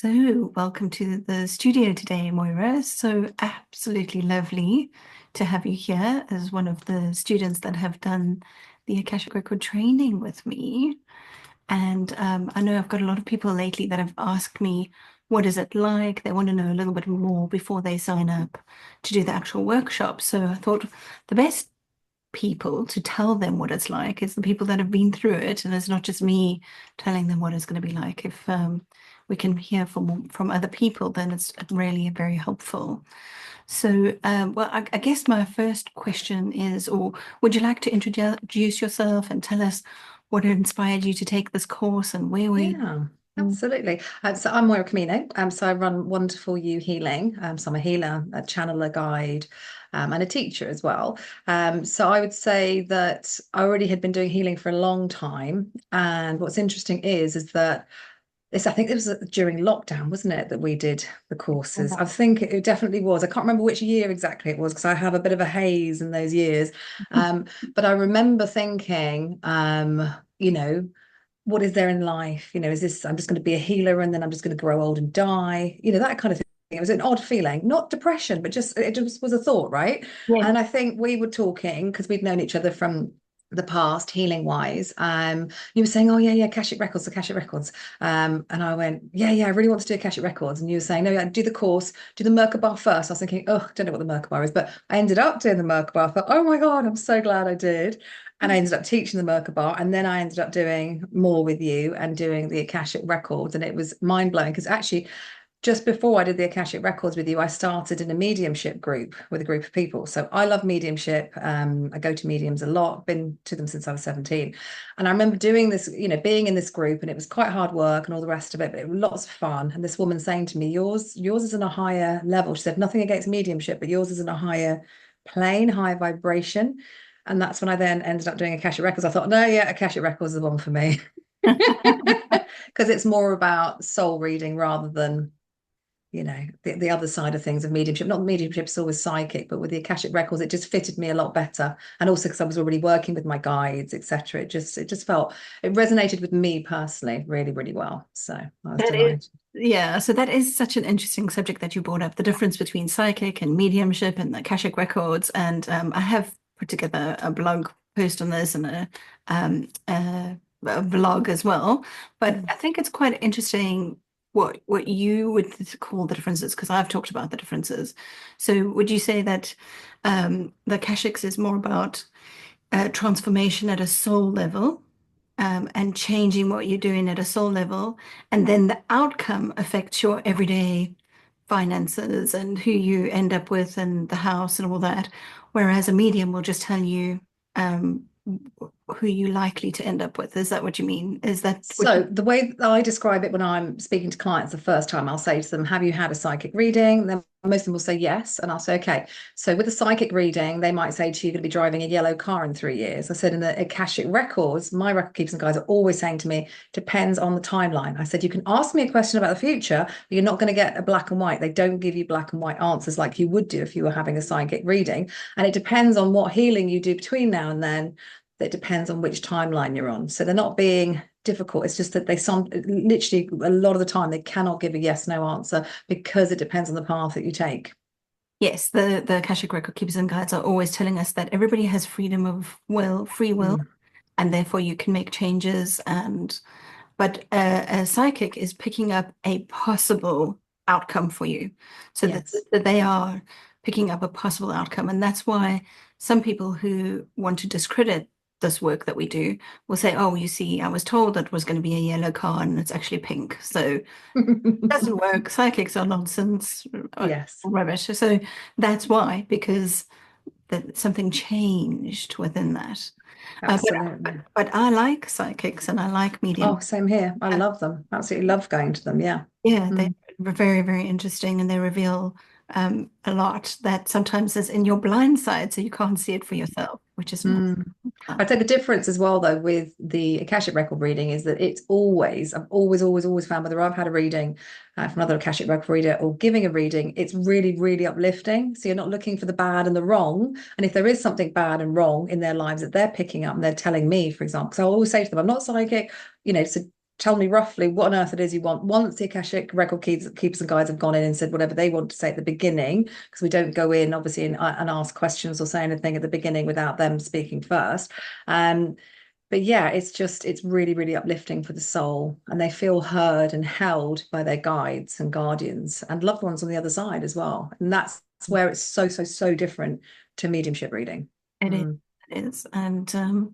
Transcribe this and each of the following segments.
So, welcome to the studio today, Moira. So, absolutely lovely to have you here as one of the students that have done the Akashic Record training with me. And I know I've got a lot of people lately that have asked me, what is it like? They want to know a little bit more before they sign up to do the actual workshop. So, I thought the best people to tell them what it's like is the people that have been through it, and it's not just me telling them what it's going to be like. If we can hear from other people, then it's really very helpful. So, I guess my first question is, or would you like to introduce yourself and tell us what inspired you to take this course and where we? Yeah, absolutely. So I'm Moira Camino. So I run Wonderful You Healing. So I'm a healer, a channeler guide, and a teacher as well. So I would say that I already had been doing healing for a long time. And what's interesting is that I think it was during lockdown, wasn't it, that we did the courses? I think it definitely was. I can't remember which year exactly it was because I have a bit of a haze in those years. But I remember thinking, you know, what is there in life? Is this, I'm just going to be a healer and then I'm just going to grow old and die? That kind of thing. It was an odd feeling, not depression, but just it just was a thought, right? Yeah. And I think we were talking because we'd known each other from the past, healing wise. You were saying, oh yeah, Akashic Records, Akashic Records. And I went, yeah, I really want to do Akashic Records. And you were saying, no, yeah, do the course, do the Merkaba first. I was thinking, oh, I don't know what the Merkaba is, but I ended up doing the Merkaba. I thought, oh my God, I'm so glad I did. And I ended up teaching the Merkaba, and then I ended up doing more with you and doing the Akashic Records. And it was mind blowing because actually, just before I did the Akashic Records with you, I started in a mediumship group with a group of people. So I love mediumship. I go to mediums a lot, been to them since I was 17. And I remember doing this, being in this group, and it was quite hard work and all the rest of it, but it was lots of fun. And this woman saying to me, yours is in a higher level. She said, nothing against mediumship, but yours is in a higher plane, higher vibration. And that's when I then ended up doing Akashic Records. I thought, no, yeah, Akashic Records is the one for me. Because it's more about soul reading rather than the other side of things of mediumship. Not mediumship is always psychic, but with the Akashic Records it just fitted me a lot better, and also because I was already working with my guides, etc. It just felt, it resonated with me personally really, really well, so I was That is, delighted. yeah, so that is such an interesting subject that you brought up, the difference between psychic and mediumship and the Akashic records. And I have put together a blog post on this and a vlog as well. But Mm. I think it's quite interesting what you would call the differences, because I've talked about the differences. So would you say that the Akashics is more about transformation at a soul level, and changing what you're doing at a soul level, and then the outcome affects your everyday finances and who you end up with and the house and all that. Whereas a medium will just tell you um, who you're likely to end up with. Is that what you mean? Is that what So you? the way that I describe it when I'm speaking to clients the first time, I'll say to them, have you had a psychic reading? Then most of them will say yes. And I'll say, okay. So with a psychic reading, they might say to you, you're going to be driving a yellow car in 3 years. I said in the Akashic Records, my record keepers and guys are always saying to me, depends on the timeline. I said, you can ask me a question about the future, but you're not going to get a black and white. They don't give you black and white answers like you would do if you were having a psychic reading. And it depends on what healing you do between now and then. That depends on which timeline you're on. So they're not being difficult. It's just that they some literally a lot of the time they cannot give a yes no answer because it depends on the path that you take. Yes, the Akashic record keepers and guides are always telling us that everybody has freedom of will, free will, Mm. and therefore you can make changes. And but a psychic is picking up a possible outcome for you, so Yes. that they are picking up a possible outcome. And that's why some people who want to discredit this work that we do will say, oh, you see, I was told that it was going to be a yellow car and it's actually pink, so it doesn't work. Psychics are nonsense, Yes, rubbish. So that's why, because that something changed within that. uh, but absolutely. but I like psychics and I like Oh, medium. same here. I love them. Absolutely love going to them. Yeah. Yeah, they're Mm. very, very interesting, and they reveal a lot that sometimes is in your blind side, so you can't see it for yourself, which is more Mm. fun. I'd say the difference as well, though, with the Akashic record reading is that I've always found whether I've had a reading from another Akashic record reader or giving a reading, it's really, really uplifting. So you're not looking for the bad and the wrong. And if there is something bad and wrong in their lives that they're picking up and they're telling me, for example, so I always say to them, I'm not psychic, so tell me roughly what on earth it is you want. Once the Akashic Record keepers and guides have gone in and said whatever they want to say at the beginning, because we don't go in obviously and ask questions or say anything at the beginning without them speaking first. But yeah, it's really, really uplifting for the soul, and they feel heard and held by their guides and guardians and loved ones on the other side as well. And that's where it's so, so, so different to mediumship reading. It is. Mm. It is. And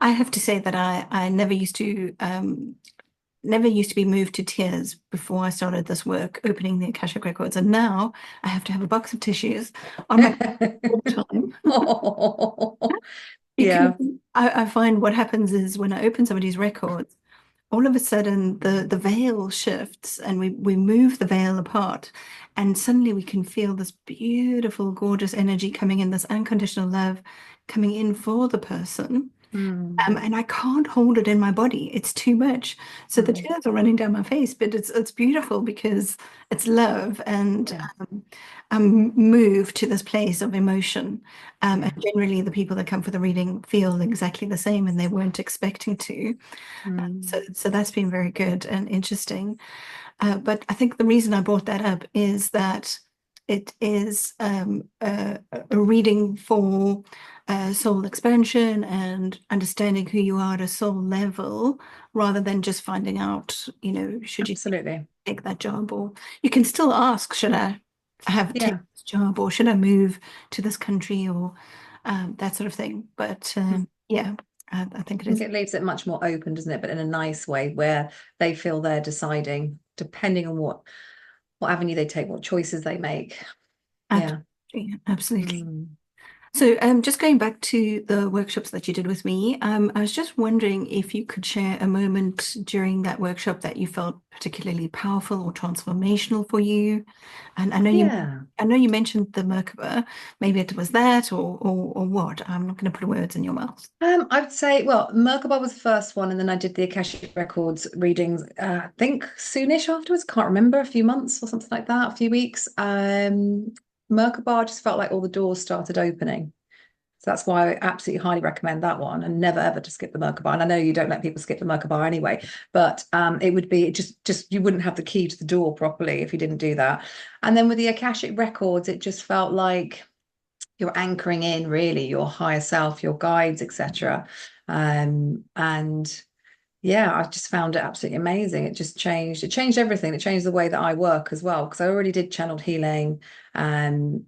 I have to say that I never used to be moved to tears before I started this work, opening the Akashic Records. And now I have to have a box of tissues on my all the time. Oh, Because yeah, I find what happens is when I open somebody's records, all of a sudden the veil shifts and we move the veil apart, and suddenly we can feel this beautiful, gorgeous energy coming in, this unconditional love coming in for the person. mm, And I can't hold it in my body. It's too much. So the mm, tears are running down my face, but it's beautiful because it's love, and yeah, I'm moved to this place of emotion. And yeah, generally, the people that come for the reading feel exactly the same, and they weren't expecting to. mm, So that's been very good and interesting. But I think the reason I brought that up is that it is a reading for soul expansion and understanding who you are at a soul level, rather than just finding out, should you absolutely, take that job, or you can still ask, should I have take yeah. this job, or should I move to this country, or that sort of thing. But yeah, I think it I think is. it leaves it much more open, doesn't it? But in a nice way where they feel they're deciding, depending on what avenue they take, what choices they make. Yeah. Absolutely, absolutely. Mm. So, just going back to the workshops that you did with me, I was just wondering if you could share a moment during that workshop that you felt particularly powerful or transformational for you. And Yeah. I know you mentioned the Merkaba. Maybe it was that, or what? I'm not going to put words in your mouth. I would say, well, Merkaba was the first one, and then I did the Akashic Records readings, I think soonish afterwards, can't remember, a few months or something like that, a few weeks. Merkaba just felt like all the doors started opening. So that's why I absolutely highly recommend that one, and never ever to skip the Merkaba. And I know you don't let people skip the Merkaba anyway, but it would be just you wouldn't have the key to the door properly if you didn't do that. And then with the Akashic Records, it just felt like you're anchoring in really your higher self, your guides, etc. And yeah, I just found it absolutely amazing. It changed everything. It changed the way that I work as well, because I already did channeled healing. Um,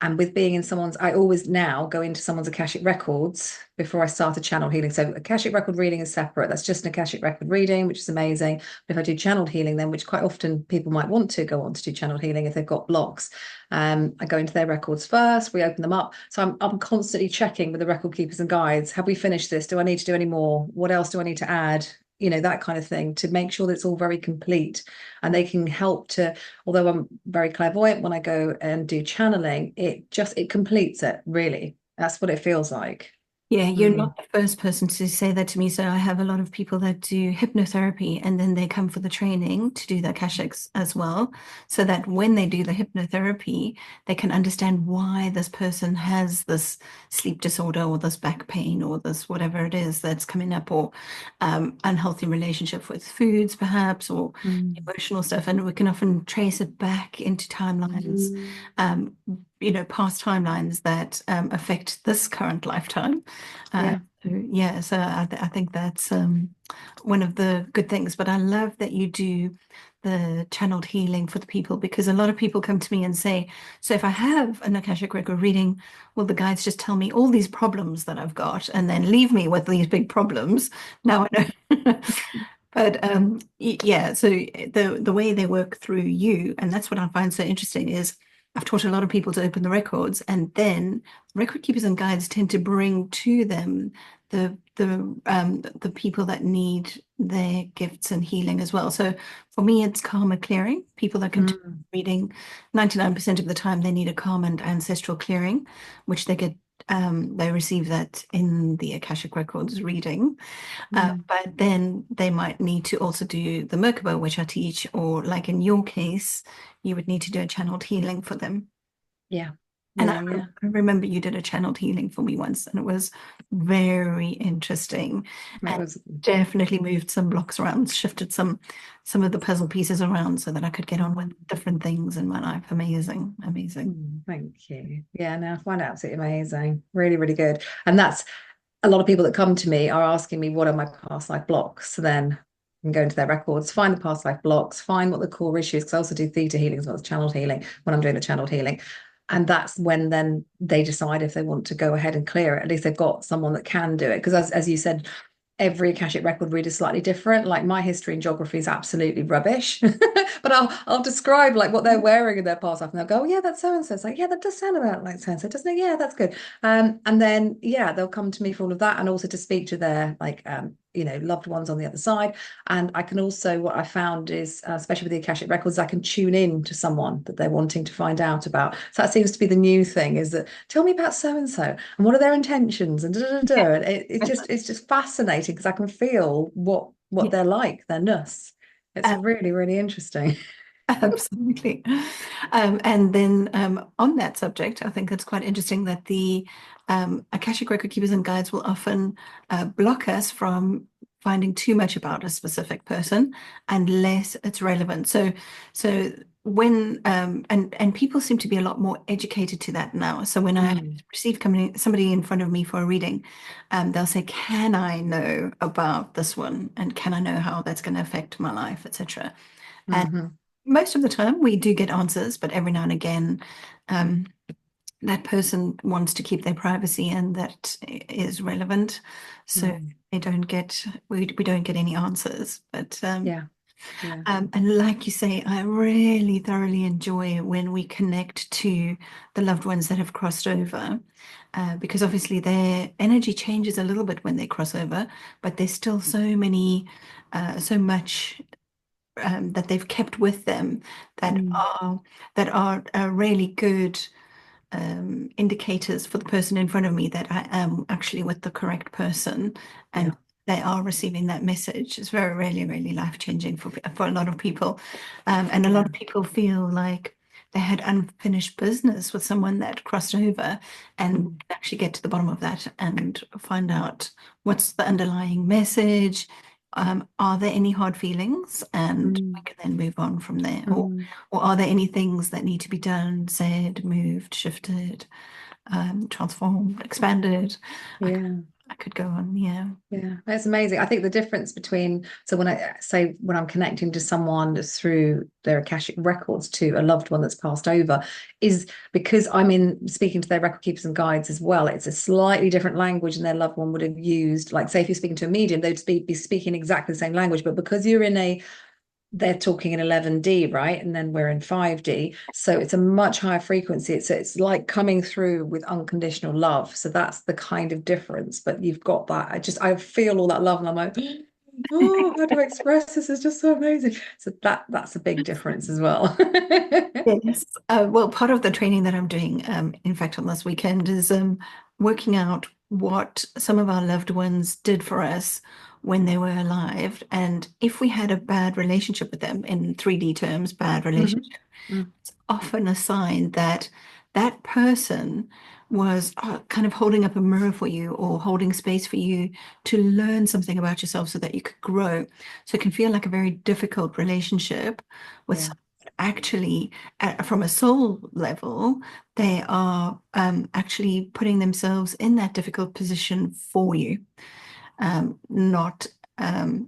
and with being in someone's, I always now go into someone's Akashic Records before I start a channel healing. So Akashic Record reading is separate. That's just an Akashic Record reading, which is amazing. But if I do channeled healing, then which quite often people might want to go on to do channeled healing if they've got blocks. I go into their records first, we open them up. So I'm constantly checking with the record keepers and guides. Have we finished this? Do I need to do any more? What else do I need to add? That kind of thing, to make sure that it's all very complete, and they can help to, although I'm very clairvoyant, when I go and do channeling, it completes it, really. That's what it feels like. Yeah, you're Mm, not the first person to say that to me. So I have a lot of people that do hypnotherapy, and then they come for the training to do the Akashics as well, so that when they do the hypnotherapy, they can understand why this person has this sleep disorder, or this back pain, or this whatever it is that's coming up, or unhealthy relationship with foods, perhaps, or mm, emotional stuff. And we can often trace it back into timelines, um, past timelines that affect this current lifetime. Uh, yeah. so I think that's one of the good things. But I love that you do the channeled healing for the people, because a lot of people come to me and say, so if I have an Akashic Record reading, will the guides just tell me all these problems that I've got and then leave me with these big problems? Now I know. But yeah, so the way they work through you, and that's what I find so interesting, is I've taught a lot of people to open the records, and then record keepers and guides tend to bring to them the people that need their gifts and healing as well. So for me, it's karma clearing. People that come to Mm, reading, 99% of the time they need a karma and ancestral clearing, which they receive that in the Akashic Records reading. mm, But then they might need to also do the Merkaba, which I teach, or like in your case, you would need to do a channeled healing for them. yeah. And Yeah, yeah. I remember you did a channeled healing for me once, and it was very interesting It and was. definitely moved some blocks around, shifted some of the puzzle pieces around so that I could get on with Mm, different things in my life. Amazing, amazing. thank you. Yeah, no, I find it absolutely amazing. Really, really good. And that's a lot of people that come to me are asking me what are my past life blocks. So then I can go into their records, find the past life blocks, find what the core issue is, because I also do theta healing as well as channeled healing when I'm doing the channeled healing. And that's when then they decide if they want to go ahead and clear it. At least they've got someone that can do it. Because as you said, every Akashic record read is slightly different. Like my history and geography is absolutely rubbish, but I'll describe like what they're wearing in their past life, and they'll go, oh, yeah, that's so and so. It's like, yeah, that does sound about like so and so, doesn't it? Yeah, that's good. And then yeah, they'll come to me for all of that, and also to speak to their like loved ones on the other side. And I can also, what I found is, especially with the Akashic records, I can tune in to someone that they're wanting to find out about. So that seems to be the new thing, is that tell me about so and so and what are their intentions and da, da, da, da. And it's just fascinating because I can feel what Yeah, they're like, their ness. It's ab- really, really interesting. absolutely. And then on that subject, I think it's quite interesting that the Akashic Record keepers and guides will often block us from finding too much about a specific person unless it's relevant. So when and people seem to be a lot more educated to that now. So when I Mm, receive somebody in front of me for a reading, they'll say, "Can I know about this one? And can I know how that's going to affect my life, etc." And hmm. most of the time we do get answers, but every now and again, um, that person wants to keep their privacy, and that is relevant. So Mm. we don't get any answers. But Yeah, yeah. and like you say, I really thoroughly enjoy when we connect to the loved ones that have crossed over, because obviously their energy changes a little bit when they cross over, but there's still so much that they've kept with them that Mm. are really good indicators for the person in front of me that I am actually with the correct person, Yeah. and they are receiving that message. It's very, really, really life-changing for a lot of people. And a lot Yeah. of people feel like they had unfinished business with someone that crossed over, and Mm. actually get to the bottom of that and find out what's the underlying message. Are there any hard feelings? And we Mm. can then move on from there. Mm. Or are there any things that need to be done, said, moved, shifted, transformed, expanded? I, c- Yeah. I could go on, yeah. Yeah, that's amazing. I think the difference between, so when I say when I'm connecting to someone through their Akashic records to a loved one that's passed over, is because I'm in speaking to their record keepers and guides as well. It's a slightly different language than their loved one would have used. Like, say, if you're speaking to a medium, be speaking exactly the same language, but because you're in a they're talking in 11D, right? And then we're in 5D. So it's a much higher frequency. It's like coming through with unconditional love. So that's the kind of difference. But you've got that. I feel all that love and I'm like, oh, how do I express this? It's just so amazing. So that's a big difference as well. Yes. Well, part of the training that I'm doing, in fact, on this weekend is working out what some of our loved ones did for us when they were alive. And if we had a bad relationship with them, in 3D terms, bad Mhm. relationship, Mm. it's often a sign that that person was kind of holding up a mirror for you, or holding space for you to learn something about yourself so that you could grow. So it can feel like a very difficult relationship with Yeah. someone that actually, from a soul level, they are actually putting themselves in that difficult position for you. Not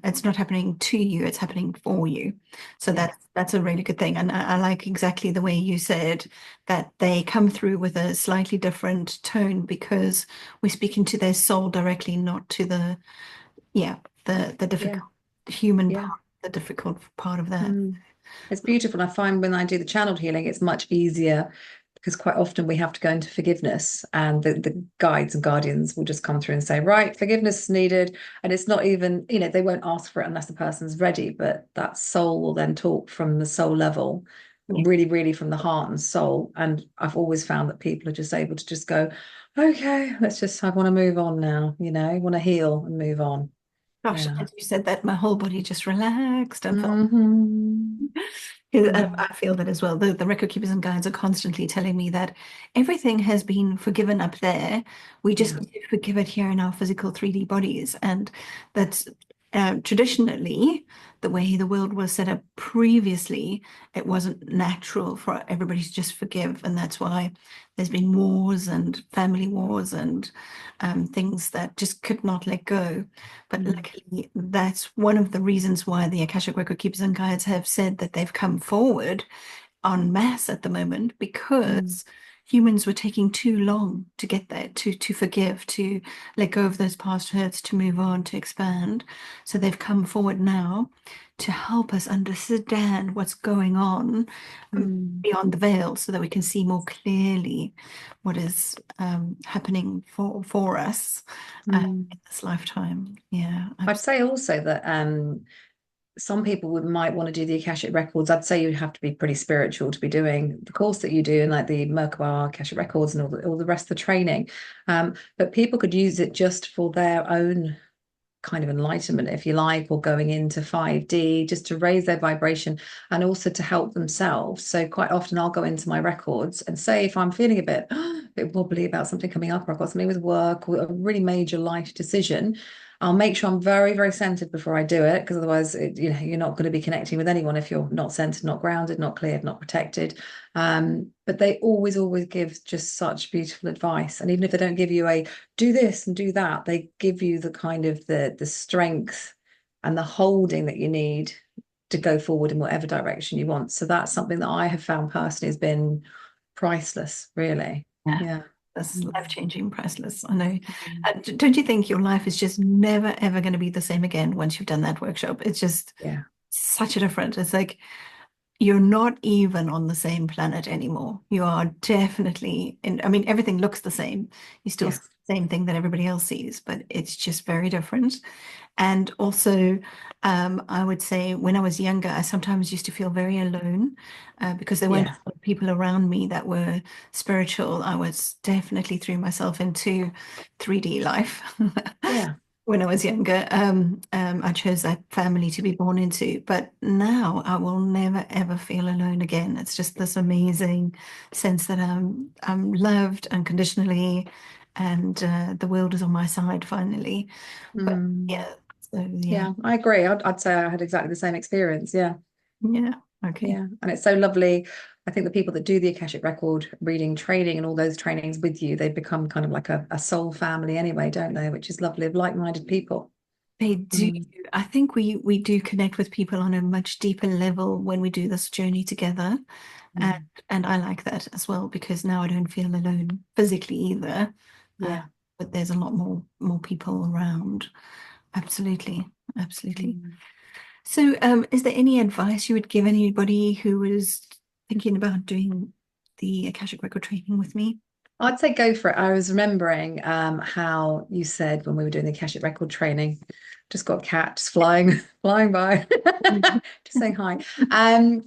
It's not happening to you, it's happening for you. So Yeah. that's a really good thing. And I like exactly the way you said that they come through with a slightly different tone because we're speaking to their soul directly, not to yeah, the Yeah. difficult human Yeah. part, the difficult part of that. Mm. It's beautiful. I find when I do the channeled healing, it's much easier because quite often we have to go into forgiveness, and the guides and guardians will just come through and say, right, forgiveness is needed. And it's not even, they won't ask for it unless the person's ready, but that soul will then talk from the soul level, Yeah. really, really from the heart and soul. And I've always found that people are just able to just go, okay, I want to move on now, want to heal and move on. Gosh, Yeah. as you said that, my whole body just relaxed and felt. Hmm. Mm, I feel that as well. The record keepers and guides are constantly telling me that everything has been forgiven up there. We just yeah. need to forgive it here in our physical 3D bodies. And that's traditionally the way the world was set up previously. It wasn't natural for everybody to just forgive. And that's why there's been wars and family wars and things that just could not let go. But Mm, luckily, that's one of the reasons why the Akashic Record Keepers and Guides have said that they've come forward en masse at the moment mm, because humans were taking too long to get there, to forgive, to let go of those past hurts, to move on, to expand. So they've come forward now to help us understand what's going on mm, beyond the veil so that we can see more clearly what is happening for us mm. in this lifetime. Yeah, I'd absolutely. say also that some people might want to do the Akashic Records. I'd say you have to be pretty spiritual to be doing the course that you do, and like the Merkaba Akashic Records and all the rest of the training. But people could use it just for their own kind of enlightenment, if you like, or going into 5D just to raise their vibration and also to help themselves. So quite often I'll go into my records and say if I'm feeling a bit wobbly about something coming up, or I've got something with work or a really major life decision, I'll make sure I'm very, very centered before I do it, because otherwise, you're not going to be connecting with anyone if you're not centered, not grounded, not cleared, not protected. But they always, always give just such beautiful advice. And even if they don't give you a do this and do that, they give you the kind of the strength and the holding that you need to go forward in whatever direction you want. So that's something that I have found personally has been priceless, really. Yeah, Yeah. that's Mm, life-changing, priceless. I know. mm. Don't you think your life is just never ever going to be the same again once you've done that workshop? It's just Yeah. such a difference. It's like you're not even on the same planet anymore. You are definitely in, I mean, everything looks the same. You still see Yes. the same thing that everybody else sees, but it's just very different. And also, I would say when I was younger, I sometimes used to feel very alone because there weren't a Yeah. lot of people around me that were spiritual. I was definitely threw myself into 3D life Yeah. when I was younger. I chose that family to be born into, but now I will never ever feel alone again. It's just this amazing sense that I'm loved unconditionally, and the world is on my side finally. But Mm. yeah, so yeah, Yeah, I agree. I'd say I had exactly the same experience. Yeah. yeah, okay. Yeah. And it's so lovely. I think the people that do the Akashic Record reading training and all those trainings with you, they become kind of like a soul family anyway, don't they? Which is lovely, of like-minded people. They do. Mm, I think we do connect with people on a much deeper level when we do this journey together. And mm, and I like that as well because now I don't feel alone physically either. Uh, yeah. but there's a lot more people around. Absolutely. Absolutely. Mm. So is there any advice you would give anybody who was thinking about doing the Akashic Record training with me? I'd say go for it. I was remembering how you said when we were doing the Akashic Record training, just got a cat just flying, flying by, just saying hi. Um,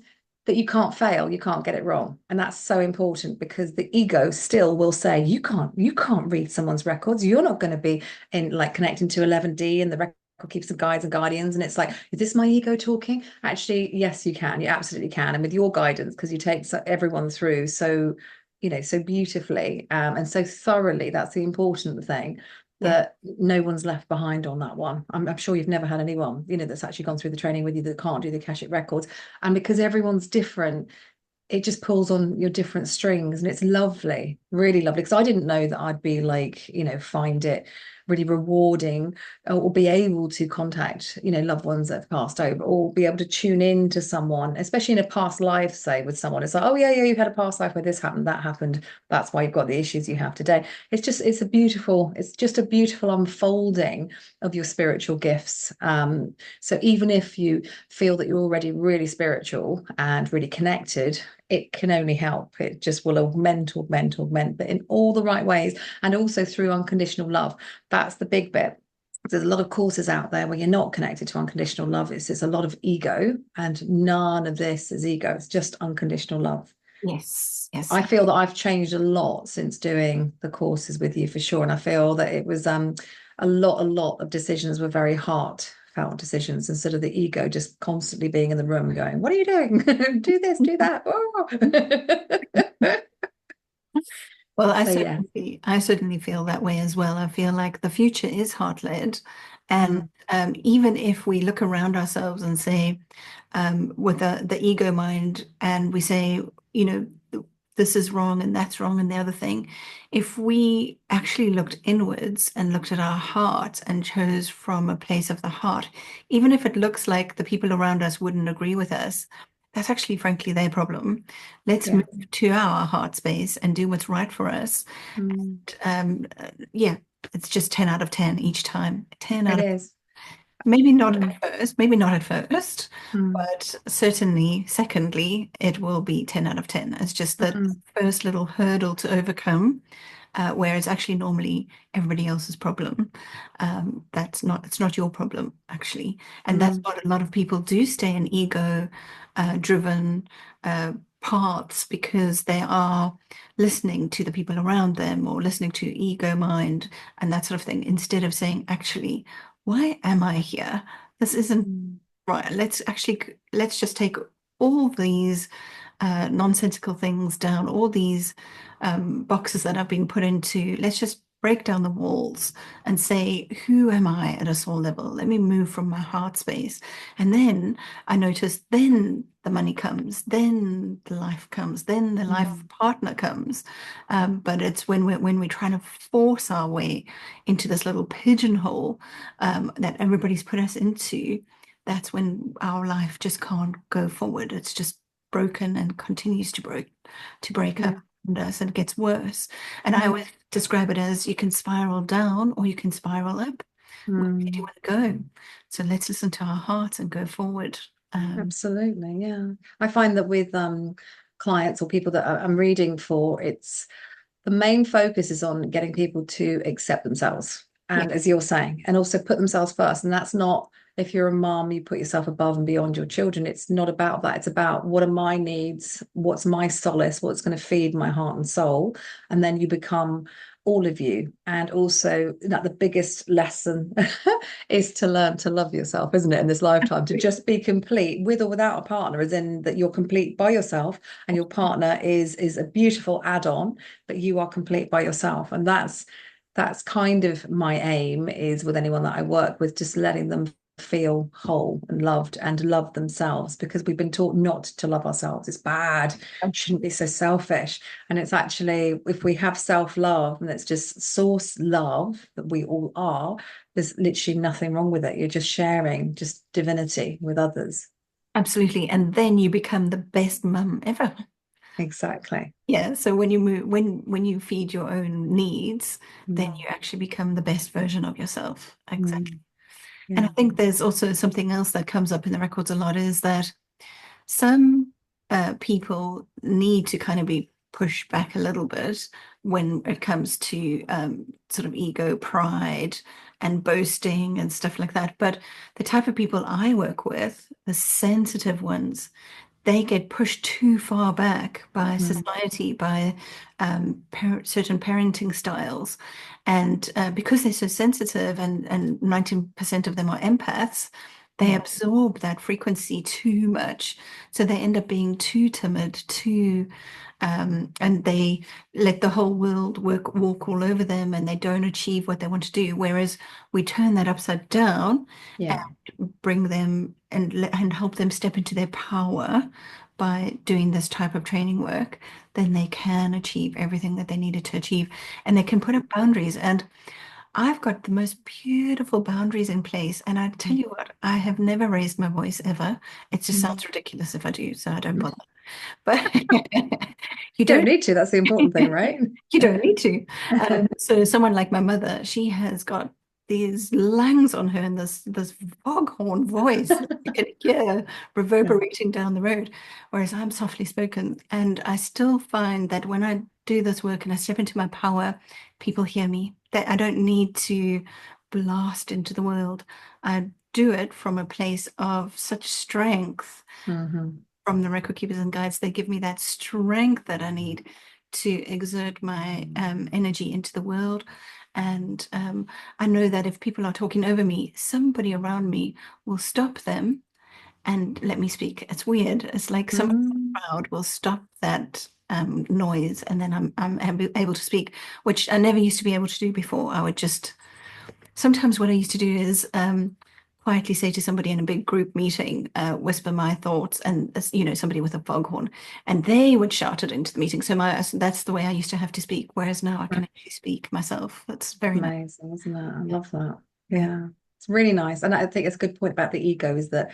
that you can't fail, you can't get it wrong. And that's so important because the ego still will say, you can't read someone's records. You're not going to be in like connecting to 11D and the record keepers and guides and guardians. And it's like, is this my ego talking? Actually, yes, you can. You absolutely can. And with your guidance, because you take everyone through so beautifully and so thoroughly. That's the important thing, Yeah. that no one's left behind on that one. I'm sure you've never had anyone, that's actually gone through the training with you that can't do the Akashic Records. And because everyone's different, it just pulls on your different strings, and it's lovely, really lovely, because I didn't know that I'd be like, find it really rewarding, or be able to contact, loved ones that have passed over, or be able to tune in to someone, especially in a past life, say with someone. It's like, oh yeah, you had a past life where this happened, that happened, that's why you've got the issues you have today. It's just a beautiful unfolding of your spiritual gifts. So even if you feel that you're already really spiritual and really connected, it can only help. It just will augment, but in all the right ways, and also through unconditional love. That's the big bit. There's a lot of courses out there where you're not connected to unconditional love. It's a lot of ego, and none of this is ego. It's just unconditional love. Yes. Yes. I feel that I've changed a lot since doing the courses with you, for sure. And I feel that it was a lot of decisions were very heartfelt heartfelt decisions instead of the ego just constantly being in the room going, what are you doing? Do this, do that. Oh. Well, So yeah. I certainly feel that way as well. I feel like the future is heart-led, and Mm, even if we look around ourselves and say, with the ego mind, and we say, you know, this is wrong and that's wrong and the other thing, if we actually looked inwards and looked at our heart and chose from a place of the heart, even if it looks like the people around us wouldn't agree with us, that's actually, frankly, their problem. Let's yeah. move to our heart space and do what's right for us. Mm, Yeah, it's just 10 out of 10 each time. 10 it out of is. Maybe not Mm, at first, maybe not at first, mm, but certainly, secondly, it will be 10 out of 10. It's just that mm, first little hurdle to overcome, where it's actually normally everybody else's problem. It's not your problem, actually. And that's mm, what a lot of people do stay in ego driven paths because they are listening to the people around them or listening to ego mind and that sort of thing, instead of saying, actually, why am I here? This isn't mm, right. Let's just take all these nonsensical things down, all these boxes that have been put into, let's just break down the walls and say, who am I at a soul level? Let me move from my heart space. And then I notice, then the money comes, then the life comes, then the life mm, partner comes. But it's when we're trying to force our way into this little pigeonhole that everybody's put us into, that's when our life just can't go forward. It's just broken and continues to break up yeah. around us and it gets worse. And I Mm, always describe it as you can spiral down or you can spiral up. Where do you mm. want to go? So let's listen to our hearts and go forward. Absolutely, yeah. I find that with clients or people that I'm reading for, it's the main focus is on getting people to accept themselves. Yeah, And as you're saying, and also put themselves first. And that's not, if you're a mom, you put yourself above and beyond your children. It's not about that. It's about what are my needs? What's my solace? What's going to feed my heart and soul? And then you become all of you. And also that the biggest lesson is to learn to love yourself, isn't it, in this lifetime, to just be complete with or without a partner, as in that you're complete by yourself and your partner is a beautiful add-on, but you are complete by yourself. And that's kind of my aim is with anyone that I work with, just letting them feel whole and loved and love themselves, because we've been taught not to love ourselves. It's bad, shouldn't be so selfish. And it's actually, if we have self-love and it's just source love that we all are, there's literally nothing wrong with it. You're just sharing just divinity with others. absolutely. And then you become the best mum ever. Exactly. Yeah, so when you move, when you feed your own needs, then Mm, you actually become the best version of yourself. Exactly. mm, And I yeah. think there's also something else that comes up in the records a lot is that some people need to kind of be pushed back a little bit when it comes to sort of ego, pride, and boasting and stuff like that. But the type of people I work with, the sensitive ones, they get pushed too far back by Mm, society, by certain parenting styles. And because they're so sensitive and 90% of them are empaths, they yeah. absorb that frequency too much. So they end up being too timid, and they let the whole world walk all over them and they don't achieve what they want to do. Whereas we turn that upside down Yeah. bring them and help them step into their power by doing this type of training work, then they can achieve everything that they needed to achieve. And they can put up boundaries. And I've got the most beautiful boundaries in place. And I tell Mm, you what, I have never raised my voice ever. It just mm, sounds ridiculous if I do, so I don't mm. bother. But you Don't don't need to. That's the important thing, right? you don't need to. So someone like my mother, she has got these lungs on her and this foghorn voice that you can hear Yeah. reverberating down the road, whereas I'm softly spoken. And I still find that when I do this work and I step into my power, people hear me. That I don't need to blast into the world. I do it from a place of such strength Hmm. from the record keepers and guides. They give me that strength that I need to exert my energy into the world. And I know that if people are talking over me, somebody around me will stop them and let me speak. It's weird. It's like someone in Mm, the crowd will stop that noise, and then I'm able to speak, which I never used to be able to do before. I would just sometimes what I used to do is quietly say to somebody in a big group meeting, whisper my thoughts, and somebody with a foghorn, and they would shout it into the meeting. So that's the way I used to have to speak, whereas now I can actually speak myself. That's very nice. amazing, isn't it? I Yeah. love that. Yeah. Yeah, it's really nice. And I think it's a good point about the ego is that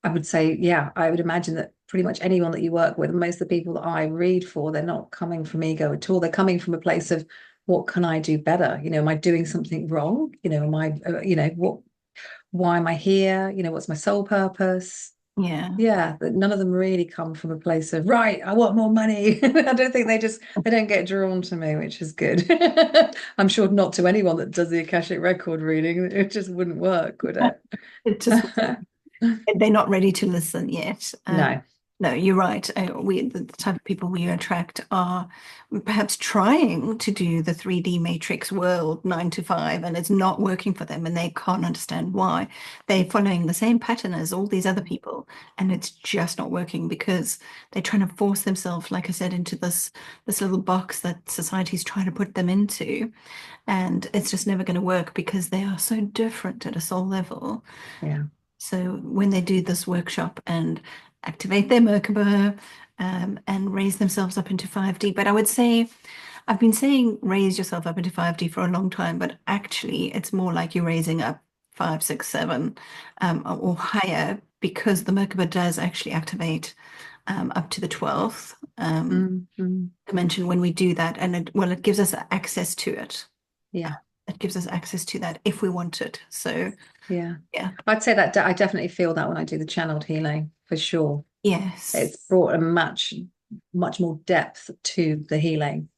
I would say, yeah, I would imagine that pretty much anyone that you work with, most of the people that I read for, they're not coming from ego at all. They're coming from a place of what can I do better? Am I doing something wrong? Am I, why am I here? What's my sole purpose? Yeah. Yeah, that none of them really come from a place of, right, I want more money. I don't think they don't get drawn to me, which is good. I'm sure not to anyone that does the Akashic Record reading. It just wouldn't work, would it? It just they're not ready to listen yet. No. No, you're right. The type of people we attract are perhaps trying to do the 3D matrix world 9 to 5, and it's not working for them, and they can't understand why. They're following the same pattern as all these other people, and it's just not working because they're trying to force themselves, like I said, into this little box that society's trying to put them into, and it's just never going to work because they are so different at a soul level. Yeah. So when they do this workshop and activate their Merkaba and raise themselves up into 5D, but I would say I've been saying raise yourself up into 5D for a long time, but actually it's more like you're raising up 5, 6, 7 or higher because the Merkaba does actually activate up to the 12th Mm, mm. dimension when we do that, and it gives us access to it. Yeah. It gives us access to that if we want it. So Yeah. yeah, I'd say that I definitely feel that when I do the channeled healing, for sure. It's yes. brought a much more depth to the healing.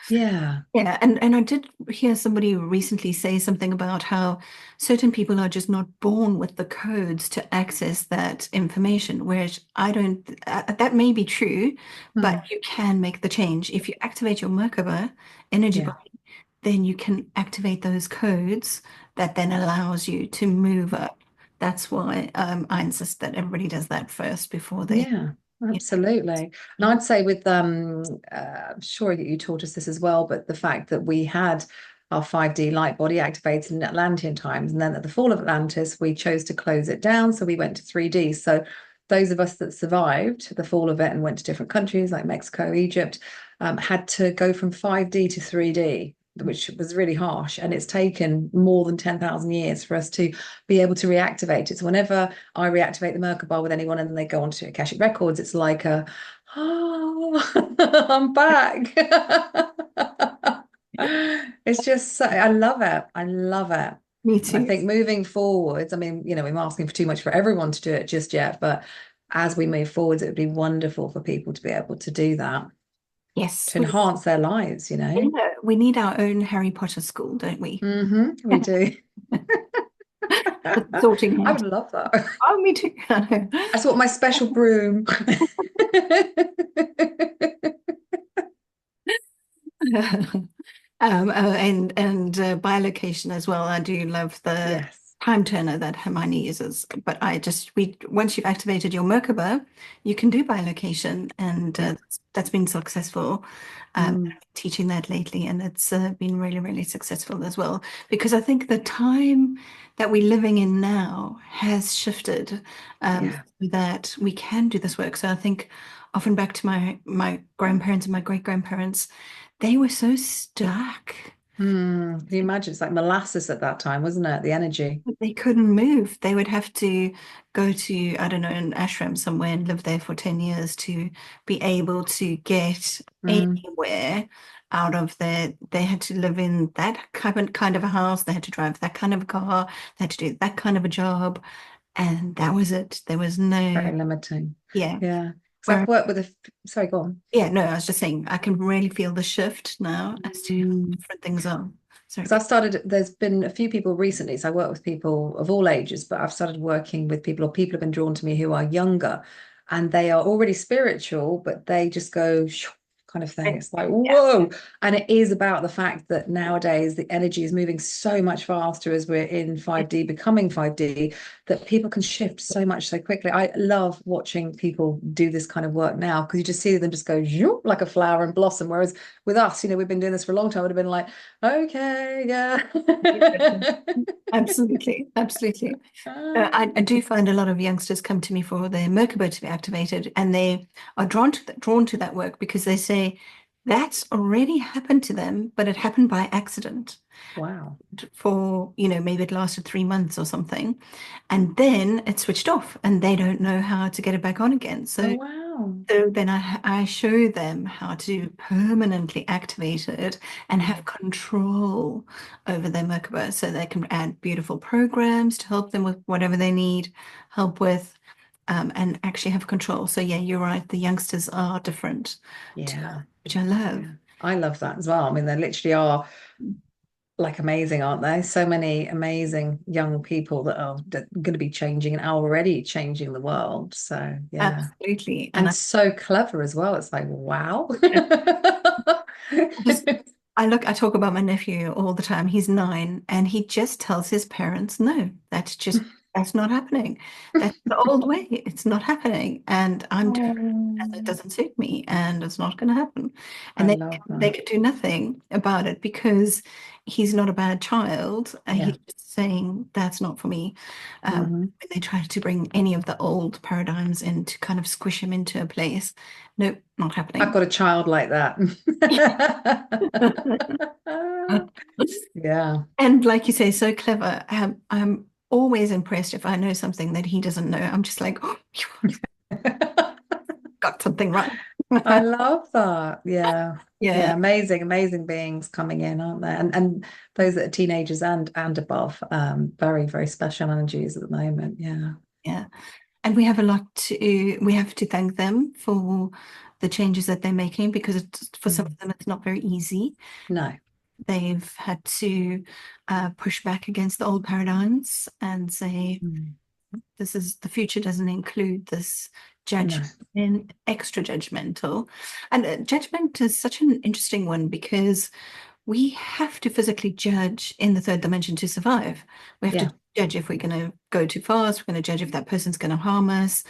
Yeah. Yeah, and I did hear somebody recently say something about how certain people are just not born with the codes to access that information, whereas I don't, that may be true, but Mm, you can make the change. If you activate your Merkaba energy yeah. body, then you can activate those codes that then allows you to move up. That's why I insist that everybody does that first before they, Yeah, you absolutely. And know. I'd say with I'm sure that you taught us this as well, but the fact that we had our 5D light body activated in Atlantean times, and then at the fall of Atlantis, we chose to close it down. So we went to 3D. So those of us that survived the fall of it and went to different countries like Mexico, Egypt, had to go from 5D to 3D, which was really harsh. And it's taken more than 10,000 years for us to be able to reactivate it. So whenever I reactivate the Merkaba with anyone and then they go onto Akashic Records, it's like oh, I'm back. It's just so, I love it. I love it. Me And I too. think moving forwards, I mean, I'm asking for too much for everyone to do it just yet, but as we move forwards, it would be wonderful for people to be able to do that, Yes, to enhance their lives. we need our own Harry Potter school, don't we? We do. With sorting I hat. would love that. Oh, me too. I thought my special broom. And bilocation as well. I do love the Yes. time turner that Hermione uses. But we once you've activated your Merkaba, you can do bilocation, and Yeah. that's been successful. Mm, Teaching that lately, and it's been really, really successful as well. Because I think the time that we're living in now has shifted yeah. so that we can do this work. So I think often back to my grandparents and my great grandparents, they were so stuck. Can you imagine? It's like molasses at that time, wasn't it? The energy. They couldn't move. They would have to go to, I don't know, an ashram somewhere and live there for 10 years to be able to get Mm, anywhere out of there. They had to live in that kind of a house. They had to drive that kind of a car. They had to do that kind of a job. And that was it. There was no, very limiting. yeah. Yeah. Because Where, I've worked with sorry, go on. yeah, no, I was just saying, I can really feel the shift now as to how Mm. different things are. Sorry. Because there's been a few people recently, so I work with people of all ages, but I've started working with people, or people have been drawn to me who are younger and they are already spiritual, but they just go kind of thing. And It's like, yeah, whoa. And it is about the fact that nowadays the energy is moving so much faster as we're in 5D, becoming 5D, that people can shift so much so quickly. I love watching people do this kind of work now because you just see them just go zoop, like a flower and blossom. Whereas with us, we've been doing this for a long time, it would have been like, okay, yeah. absolutely, absolutely. I do find a lot of youngsters come to me for their Merkaba to be activated, and they are drawn to that work because they say that's already happened to them, but it happened by accident. Wow. For, maybe it lasted 3 months or something, and then it switched off, and they don't know how to get it back on again. Oh, So wow. so then I show them how to permanently activate it and have control over their Merkaba so they can add beautiful programs to help them with whatever they need help with, and actually have control. So yeah, you're right. The youngsters are different to Yeah. us, which I love. Yeah. I love that as well. I mean, they literally are like amazing, aren't they? So many amazing young people that are going to be changing and are already changing the world. So, yeah. Absolutely. And And so clever as well. It's like, wow. just I talk about my nephew all the time. He's 9 and he just tells his parents, no, that's not happening. That's the old way. It's not happening. And I'm different and it Oh, doesn't suit me and it's not going to happen. I And love they that. could do nothing about it because he's not a bad child. Yeah. He's just saying that's not for me. Hmm. They try to bring any of the old paradigms in to kind of squish him into a place. Nope, not I've happening. got a child like that. Yeah. And like you say, so clever. I'm always impressed if I know something that he doesn't know. I'm just like, oh, you got something right. I love that. Yeah. Yeah, Yeah. Amazing, amazing beings coming in, aren't there? And those that are teenagers and above. Very, very special energies at the moment. Yeah. yeah. And we have to thank them for the changes that they're making because for some Mm. of them, it's not very easy. No. They've had to push back against the old paradigms and say, Mm. this is the future doesn't include this No. judge and extra judgmental. And judgment is such an interesting one because we have to physically judge in the third dimension to survive. We have Yeah. to judge if we're going to go too fast, we're going to judge if that person's going to harm us.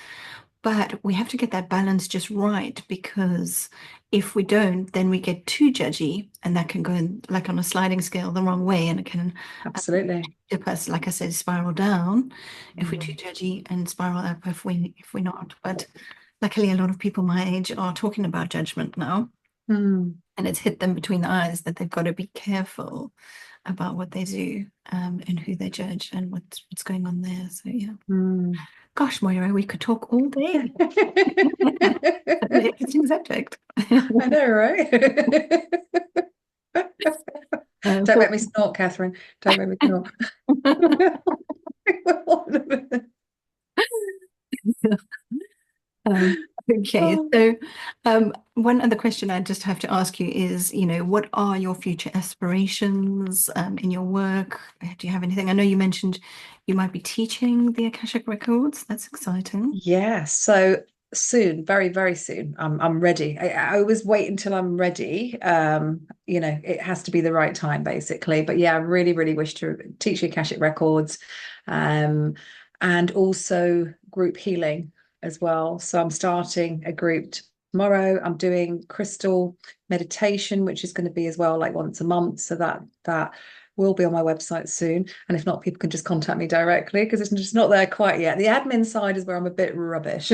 But we have to get that balance just right because if we don't, then we get too judgy and that can go in, like on a sliding scale the wrong way and it can Absolutely. tip us, like I said, spiral down if we're too Mm. judgy and spiral up if we're not. But luckily a lot of people my age are talking about judgment now Mm. and it's hit them between the eyes that they've got to be careful about what they do, and who they judge and what's going on there. So yeah. Mm. Gosh, Moira, we could talk all day. An interesting subject. I know, right? Don't For make me snort, Catherine. Don't make me snort. um, okay, Oh, so one other question I just have to ask you is, what are your future aspirations in your work? Do you have anything? I know you mentioned you might be teaching the Akashic Records. That's exciting. yeah. So soon, very, very soon. I'm ready. I always wait until I'm ready. It has to be the right time, basically. But yeah, I really, really wish to teach the Akashic Records, um, and also group healing as well. So I'm starting a group tomorrow. I'm doing crystal meditation, which is going to be as well like once a month. So that will be on my website soon. And if not, people can just contact me directly because it's just not there quite yet. The admin side is where I'm a bit rubbish.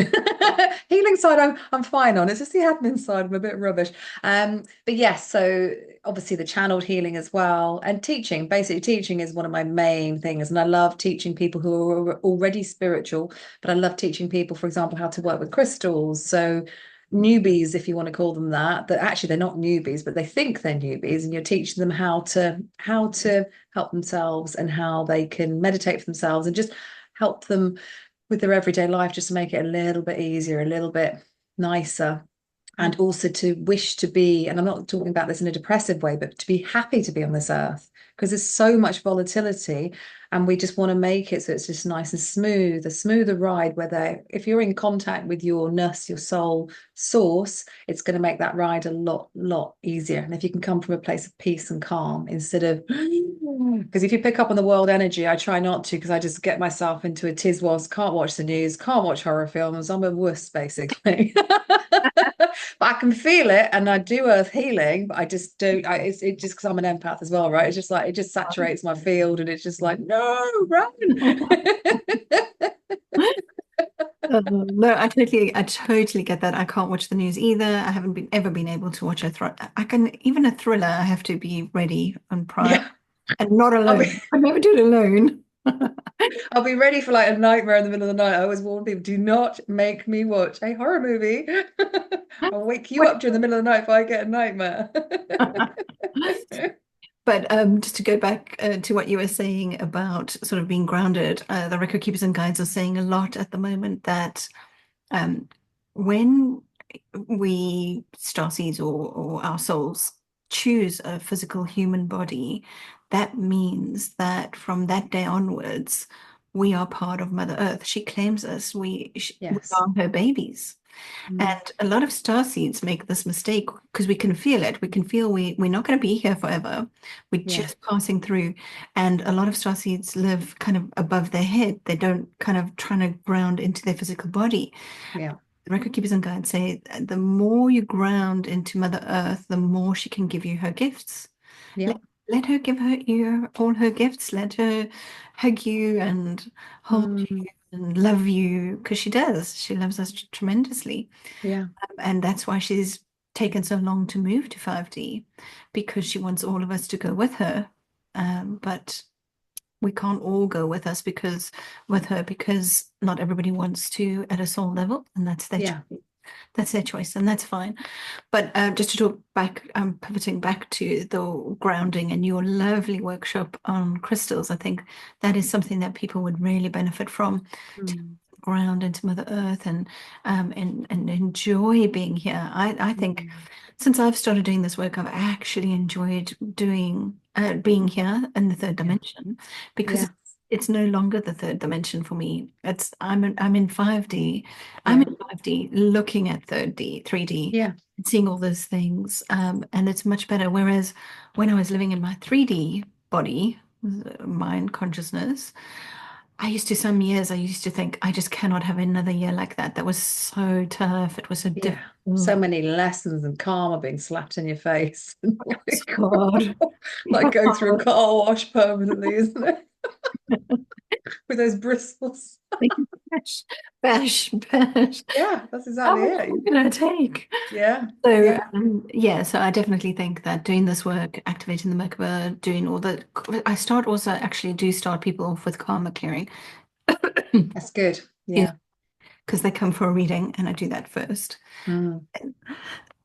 Healing side, I'm fine on. It's just the admin side I'm a bit rubbish. But yes, so obviously the channeled healing as well, and teaching. Basically, teaching is one of my main things, and I love teaching people who are already spiritual. But I love teaching people, for example, how to work with crystals. So newbies, if you want to call them that actually they're not newbies, but they think they're newbies, and you're teaching them how to help themselves and how they can meditate for themselves and just help them with their everyday life, just to make it a little bit easier, a little bit nicer. and also to wish to be, and I'm not talking about this in a depressive way, but to be happy to be on this earth, because there's so much volatility, and we just want to make it so it's just nice and smooth, a smoother ride, whether if you're in contact with your nurse, your soul source, it's going to make that ride a lot easier. And if you can come from a place of peace and calm instead of, because if you pick up on the world energy, I try not to, because I just get myself into a tiswas, can't watch the news, can't watch horror films, I'm a wuss basically. But I can feel it, and I do earth healing, but I just don't. It just because I'm an empath as well, right? It's just like it just saturates my field, and it's just like no, run. No, I totally get that. I can't watch the news either. I haven't ever been able to watch a thriller. I can even a thriller. I have to be ready on Prime Yeah, and not I'll alone. be I never do it alone. I'll be ready for like a nightmare in the middle of the night. I always warn people: do not make me watch a horror movie. I'll wake you up during the middle of the night if I get a nightmare. But just to go back to what you were saying about sort of being grounded, the record keepers and guides are saying a lot at the moment that um, when we starseeds or our souls choose a physical human body, that means that from that day onwards, we are part of Mother Earth. She claims us. We Yes. are her babies. Mm, And a lot of starseeds make this mistake because we can feel it. We can feel we're not going to be here forever. We're yeah. just passing through. And a lot of starseeds live kind of above their head. They don't kind of trying to ground into their physical body. Yeah. The record keepers and guides say the more you ground into Mother Earth, the more she can give you her gifts. Yeah. Let her give you all her gifts. Let her hug you and hold you Mm, and love you because she does. She loves us tremendously. yeah. And that's why she's taken so long to move to 5D because she wants all of us to go with her. But we can't all go with her because not everybody wants to at a soul level, and Yeah. that's their choice, and that's fine. But just to talk back, pivoting back to the grounding and your lovely workshop on crystals, I think that is something that people would really benefit from to Mm, ground into Mother Earth and enjoy being here. I think mm, since I've started doing this work, I've actually enjoyed doing being here in the third yeah. dimension because Yeah. it's no longer the third dimension for me. I'm in 5D. I'm Yeah. in 5D looking at 3D, 3D, Yeah. seeing all those things. And it's much better. Whereas when I was living in my 3D body, mind consciousness, some years I used to think I just cannot have another year like that. That was so tough. It was so Yeah. So difficult. many lessons and karma being slapped in your face. God. Like going through a car wash permanently, isn't it? With those bristles. Bash, bash, bash. Yeah, that's How exactly much it. more can I take? Yeah. So, Yeah. yeah, so I definitely think that doing this work, activating the Merkaba, doing all the, I start also actually do start people off with karma clearing. That's good. Yeah. Because they come for a reading and I do that first. Mm.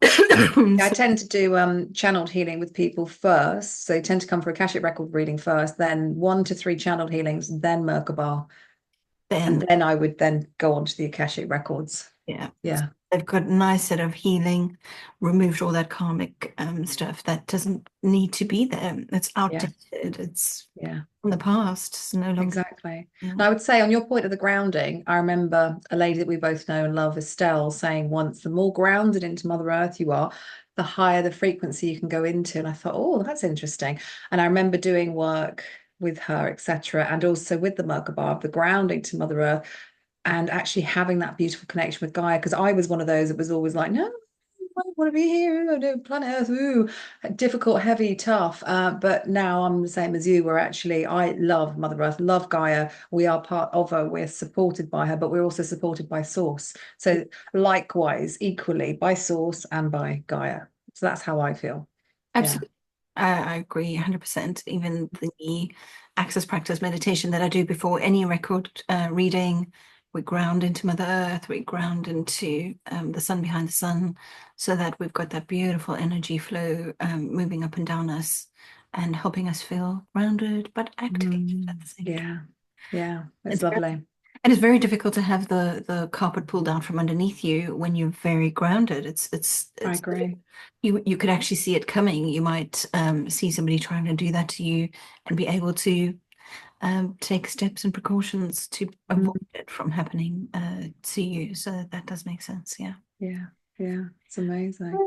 Yeah, I So tend to do channeled healing with people first. So they tend to come for Akashic record reading first, then 1 to 3 channeled healings, then Merkaba. And then, then I would then go on to the Akashic records. yeah, Yeah. they've got a nice set of healing, removed all that karmic stuff that doesn't need to be there. It's Yeah. outdated. It's Yeah. from the past. It's no longer. Exactly. Yeah. And I would say on your point of the grounding, I remember a lady that we both know and love, Estelle, saying once, the more grounded into Mother Earth you are, the higher the frequency you can go into. And I thought, oh, that's interesting. And I remember doing work with her, etc., and also with the Merkaba, the grounding to Mother Earth, and actually having that beautiful connection with Gaia. Because I was one of those that was always like, no, I don't want to be here. Oh, no, planet Earth, ooh, difficult, heavy, tough. But now I'm the same as you, where actually I love Mother Earth, love Gaia. We are part of her, we're supported by her, but we're also supported by Source. So likewise, equally by Source and by Gaia. So that's how I feel. Yeah. Absolutely. I agree 100%. Even the access practice meditation that I do before any record reading, we ground into Mother Earth, we ground into the sun behind the sun, so that we've got that beautiful energy flow moving up and down us and helping us feel grounded but activated at the same time. Yeah. Yeah. It's It's very, lovely. And it's very difficult to have the carpet pulled down from underneath you when you're very grounded. I It's agree. you could actually see it coming. You might see somebody trying to do that to you and be able to take steps and precautions to avoid Mm, it from happening to you. So that does make sense. Yeah. yeah, yeah, it's amazing.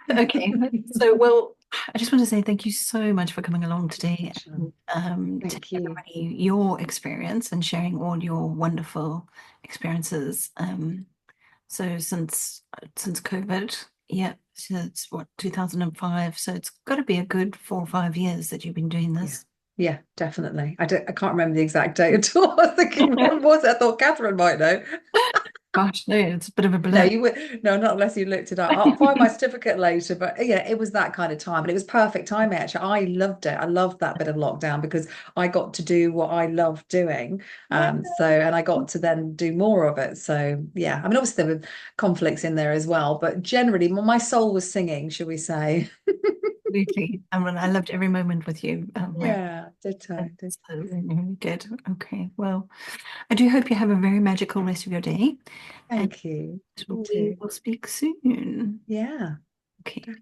Okay. So, well, I just want to say thank you so much for coming along today Sure. and telling Thank you. everybody your experience and sharing all your wonderful experiences. So since COVID, yeah, so it's what 2005. So it's got to be a good 4 or 5 years that you've been doing Yeah. this. Yeah, definitely. I can't remember the exact date at all. I was thinking, when was it? I thought Catherine might know. Gosh, no, it's a bit of a No, blur. you would no, not unless you looked it up. I'll find my certificate later, but yeah, it was that kind of time, and it was perfect timing. Actually, I loved it. I loved that bit of lockdown because I got to do what I loved doing. Yeah, And I got to then do more of it. So yeah, I mean, obviously there were conflicts in there as well, but generally, my soul was singing, shall we say? absolutely. I mean, I loved every moment with you, Mary. Yeah, ditto, ditto. That's really, really good. Okay, well, I do hope you have a very magical rest of your day, and Thank you. You we too. will speak soon. Yeah. Okay.